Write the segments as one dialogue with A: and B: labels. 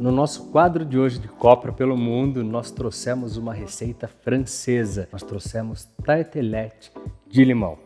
A: No nosso quadro de hoje de Copra pelo Mundo, nós trouxemos uma receita francesa. Nós trouxemos tartelete de limão.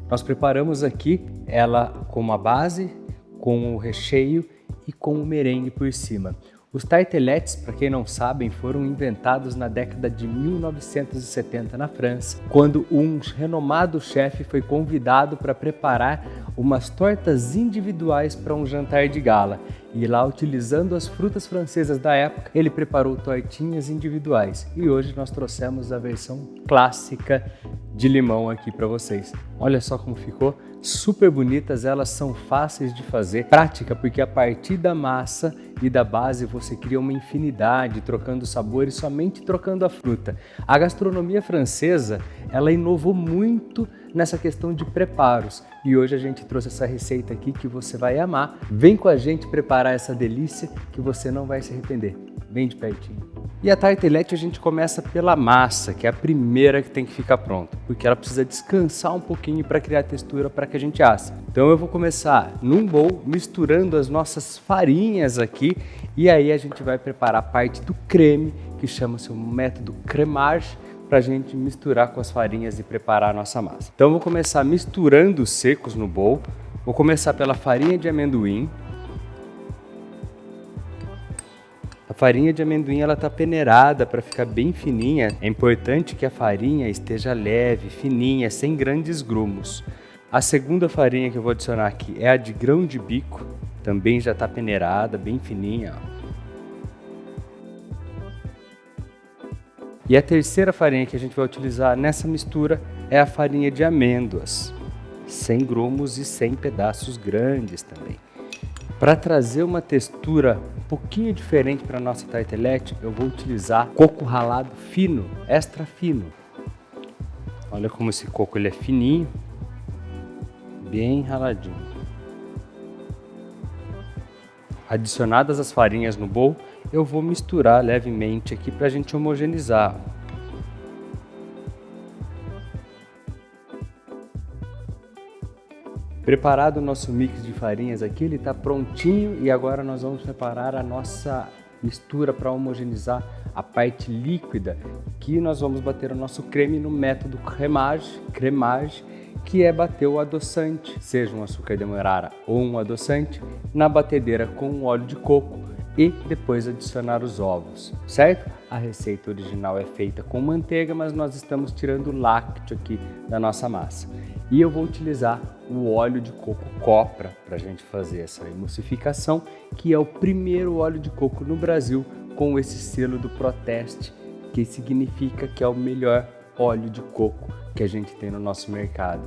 A: Nós preparamos aqui ela com uma base, com o recheio e com o merengue por cima. Os tarteletes, para quem não sabem, foram inventados na década de 1970 na França, quando um renomado chefe foi convidado para preparar umas tortas individuais para um jantar de gala. E lá, utilizando as frutas francesas da época, ele preparou tortinhas individuais. E hoje nós trouxemos a versão clássica de limão aqui para vocês. Olha só como ficou. Super bonitas, elas são fáceis de fazer, prática, porque a partir da massa e da base você cria uma infinidade, trocando sabores, somente trocando a fruta. A gastronomia francesa, ela inovou muito nessa questão de preparos e hoje a gente trouxe essa receita aqui que você vai amar. Vem com a gente preparar essa delícia que você não vai se arrepender. Vem de pertinho. E a tartelete a gente começa pela massa, que é a primeira que tem que ficar pronta, porque ela precisa descansar um pouquinho para criar textura para que a gente assa. Então eu vou começar num bowl misturando as nossas farinhas aqui e aí a gente vai preparar a parte do creme, que chama-se o método cremage, para a gente misturar com as farinhas e preparar a nossa massa. Então eu vou começar misturando os secos no bowl. Vou começar pela farinha de amendoim. A farinha de amendoim ela está peneirada para ficar bem fininha. É importante que a farinha esteja leve, fininha, sem grandes grumos. A segunda farinha que eu vou adicionar aqui é a de grão de bico. Também já está peneirada, bem fininha. E a terceira farinha que a gente vai utilizar nessa mistura é a farinha de amêndoas. Sem grumos e sem pedaços grandes também. Para trazer uma textura um pouquinho diferente para a nossa tartelete, eu vou utilizar coco ralado fino, extra fino. Olha como esse coco ele é fininho, bem raladinho. Adicionadas as farinhas no bowl, eu vou misturar levemente aqui para a gente homogeneizar. Preparado o nosso mix de farinhas aqui, ele está prontinho e agora nós vamos preparar a nossa mistura para homogeneizar a parte líquida, que nós vamos bater o nosso creme no método cremage, que é bater o adoçante, seja um açúcar demerara ou um adoçante, na batedeira com um óleo de coco e depois adicionar os ovos, certo? A receita original é feita com manteiga, mas nós estamos tirando o lácteo aqui da nossa massa. E eu vou utilizar o óleo de coco Copra para a gente fazer essa emulsificação, que é o primeiro óleo de coco no Brasil com esse selo do Proteste, que significa que é o melhor óleo de coco que a gente tem no nosso mercado.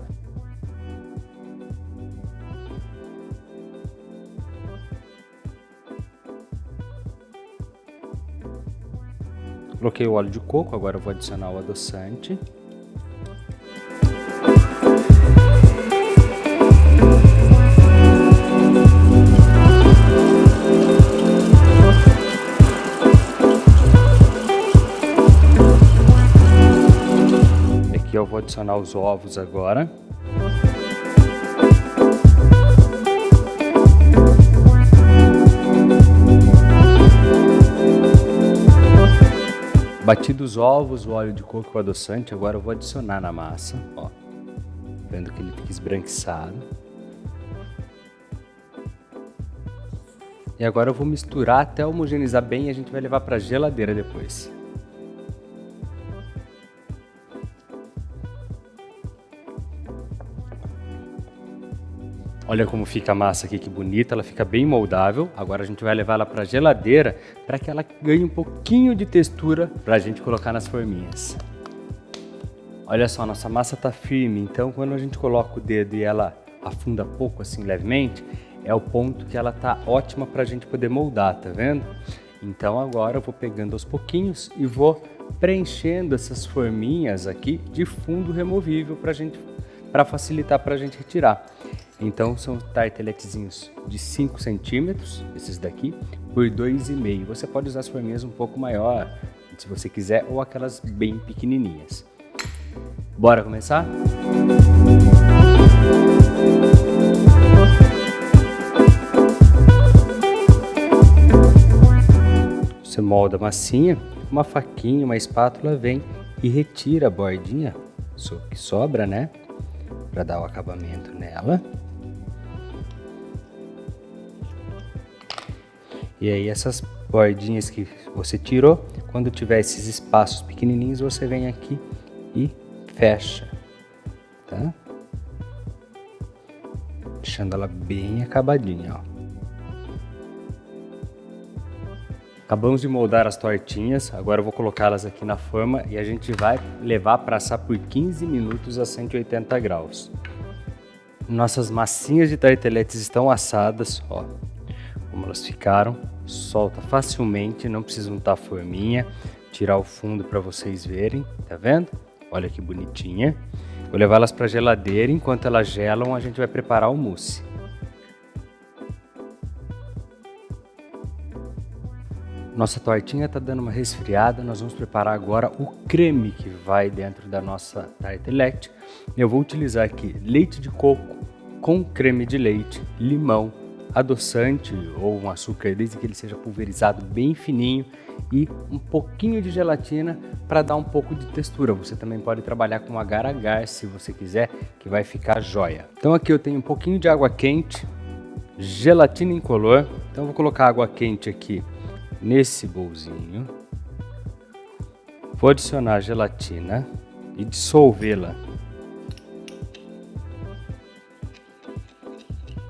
A: Coloquei o óleo de coco, agora eu vou adicionar o adoçante. Aqui eu vou adicionar os ovos agora. Batidos os ovos, o óleo de coco e o adoçante, agora eu vou adicionar na massa, ó, vendo que ele fica esbranquiçado. E agora eu vou misturar até homogeneizar bem e a gente vai levar para a geladeira depois. Olha como fica a massa aqui, que bonita, ela fica bem moldável. Agora a gente vai levar ela para a geladeira para que ela ganhe um pouquinho de textura para a gente colocar nas forminhas. Olha só, nossa massa tá firme, então quando a gente coloca o dedo e ela afunda pouco, assim, levemente, é o ponto que ela tá ótima para a gente poder moldar, tá vendo? Então agora eu vou pegando aos pouquinhos e vou preenchendo essas forminhas aqui de fundo removível para facilitar para a gente retirar. Então são tarteletezinhos de 5 centímetros, esses daqui, por 2,5. Você pode usar as forminhas um pouco maior, se você quiser, ou aquelas bem pequenininhas. Bora começar? Você molda a massinha, uma faquinha, uma espátula vem e retira a bordinha que sobra, né? Para dar o acabamento nela. E aí essas bordinhas que você tirou, quando tiver esses espaços pequenininhos, você vem aqui e fecha, tá? Deixando ela bem acabadinha, ó. Acabamos de moldar as tortinhas, agora eu vou colocá-las aqui na forma e a gente vai levar para assar por 15 minutos a 180 graus. Nossas massinhas de tarteletes estão assadas, ó, como elas ficaram. Solta facilmente, não precisa untar a forminha. Tirar o fundo para vocês verem, tá vendo? Olha que bonitinha. Vou levar elas para a geladeira, enquanto elas gelam a gente vai preparar o mousse. Nossa tortinha está dando uma resfriada, nós vamos preparar agora o creme que vai dentro da nossa tartelete. Eu vou utilizar aqui leite de coco com creme de leite, limão, adoçante ou um açúcar, desde que ele seja pulverizado bem fininho, e um pouquinho de gelatina para dar um pouco de textura. Você também pode trabalhar com agar-agar se você quiser, que vai ficar jóia. Então aqui eu tenho um pouquinho de água quente, gelatina incolor. Então eu vou colocar água quente aqui nesse bolzinho, vou adicionar a gelatina e dissolvê-la.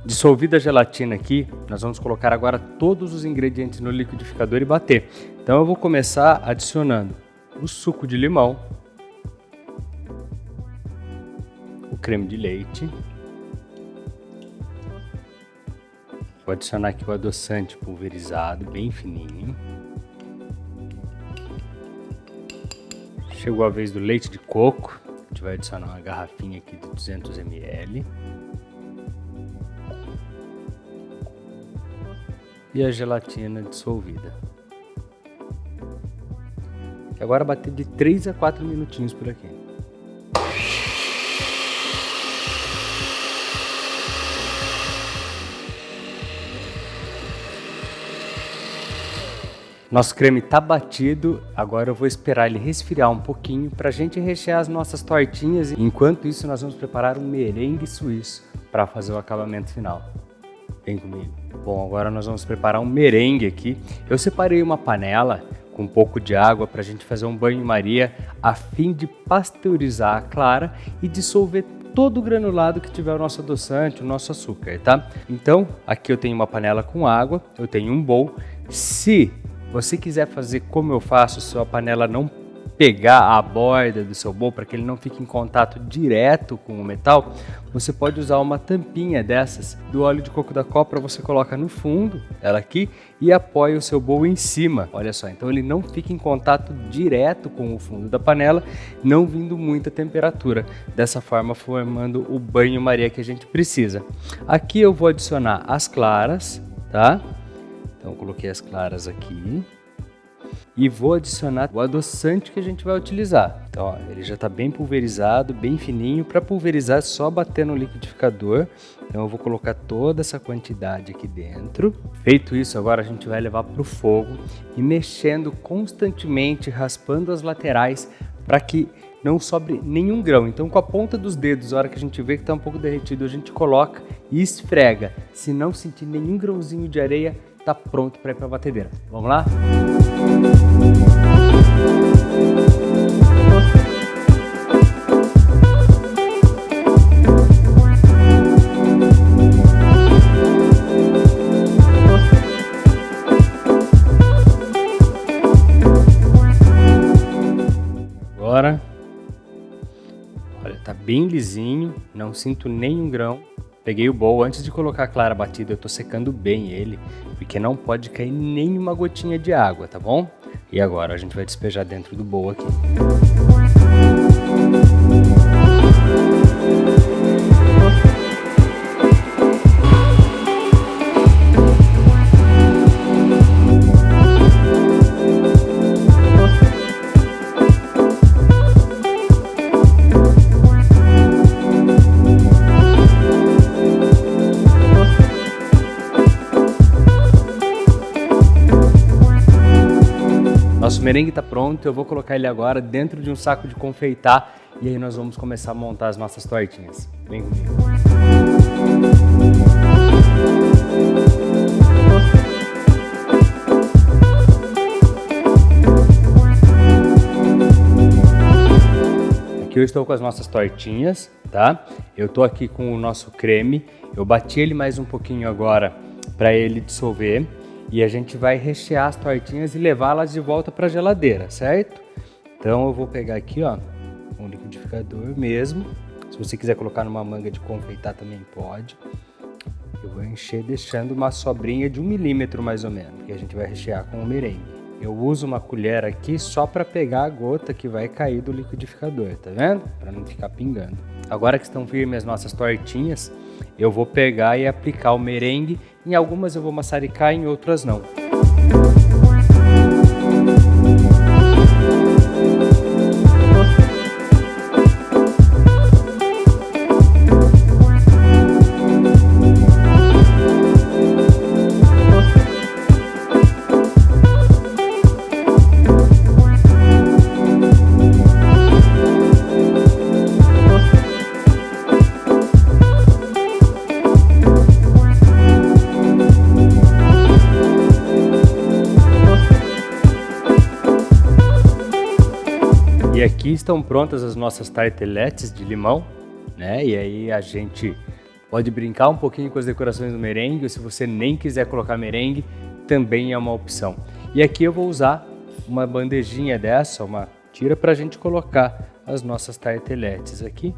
A: Dissolvida a gelatina aqui, nós vamos colocar agora todos os ingredientes no liquidificador e bater. Então eu vou começar adicionando o suco de limão, o creme de leite, vou adicionar aqui o adoçante pulverizado, bem fininho. Chegou a vez do leite de coco, a gente vai adicionar uma garrafinha aqui de 200 ml. E a gelatina dissolvida. E agora bater de 3 a 4 minutinhos por aqui. Nosso creme está batido, agora eu vou esperar ele resfriar um pouquinho para a gente rechear as nossas tortinhas. Enquanto isso, nós vamos preparar um merengue suíço para fazer o acabamento final. Vem comigo. Bom, agora nós vamos preparar um merengue aqui. Eu separei uma panela com um pouco de água para a gente fazer um banho-maria a fim de pasteurizar a clara e dissolver todo o granulado que tiver o nosso adoçante, o nosso açúcar, tá? Então, aqui eu tenho uma panela com água, eu tenho um bowl. Se você quiser fazer como eu faço, se a panela não pegar a borda do seu bowl para que ele não fique em contato direto com o metal, você pode usar uma tampinha dessas do óleo de coco da Copra. Você coloca no fundo, ela aqui, e apoia o seu bowl em cima. Olha só, então ele não fica em contato direto com o fundo da panela, não vindo muita temperatura. Dessa forma, formando o banho-maria que a gente precisa. Aqui eu vou adicionar as claras, tá? Então, eu coloquei as claras aqui e vou adicionar o adoçante que a gente vai utilizar. Então, ó, ele já está bem pulverizado, bem fininho. Para pulverizar é só bater no liquidificador. Então, eu vou colocar toda essa quantidade aqui dentro. Feito isso, agora a gente vai levar para o fogo e mexendo constantemente, raspando as laterais para que não sobre nenhum grão. Então, com a ponta dos dedos, a hora que a gente vê que está um pouco derretido, a gente coloca e esfrega. Se não sentir nenhum grãozinho de areia, tá pronto para ir para a batedeira. Vamos lá? Agora, olha, tá bem lisinho, não sinto nenhum grão. Peguei o bowl, antes de colocar a clara batida, eu tô secando bem ele, porque não pode cair nenhuma gotinha de água, tá bom? E agora a gente vai despejar dentro do bowl aqui. Nosso merengue está pronto, eu vou colocar ele agora dentro de um saco de confeitar e aí nós vamos começar a montar as nossas tortinhas. Vem comigo. Aqui eu estou com as nossas tortinhas, tá? Eu estou aqui com o nosso creme, eu bati ele mais um pouquinho agora para ele dissolver e a gente vai rechear as tortinhas e levá-las de volta para a geladeira, certo? Então eu vou pegar aqui, ó, um liquidificador mesmo. Se você quiser colocar numa manga de confeitar também pode. Eu vou encher deixando uma sobrinha de 1 milímetro mais ou menos, que a gente vai rechear com o merengue. Eu uso uma colher aqui só para pegar a gota que vai cair do liquidificador, tá vendo? Para não ficar pingando. Agora que estão firmes as nossas tortinhas, eu vou pegar e aplicar o merengue. Em algumas eu vou maçaricar, em outras não. E aqui estão prontas as nossas tarteletes de limão, né? E aí a gente pode brincar um pouquinho com as decorações do merengue, ou se você nem quiser colocar merengue, também é uma opção. E aqui eu vou usar uma bandejinha dessa, uma tira para a gente colocar as nossas tarteletes aqui.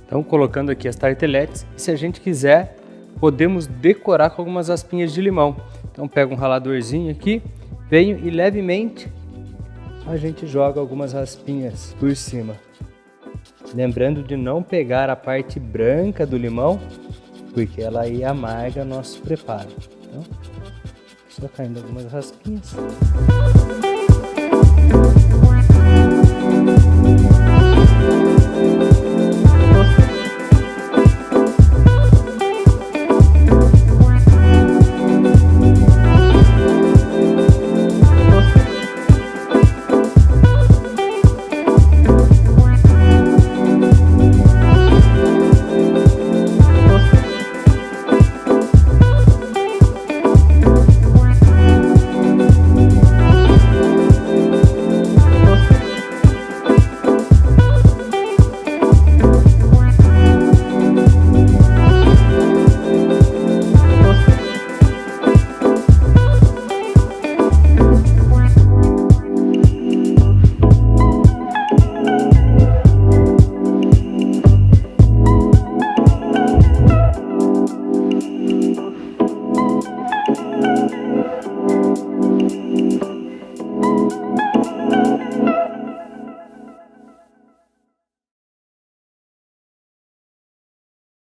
A: Então colocando aqui as tarteletes, e se a gente quiser, podemos decorar com algumas aspinhas de limão. Então pega um raladorzinho aqui, venho e levemente a gente joga algumas raspinhas por cima. Lembrando de não pegar a parte branca do limão, porque ela aí amarga nosso preparo. Então, só caindo algumas raspinhas.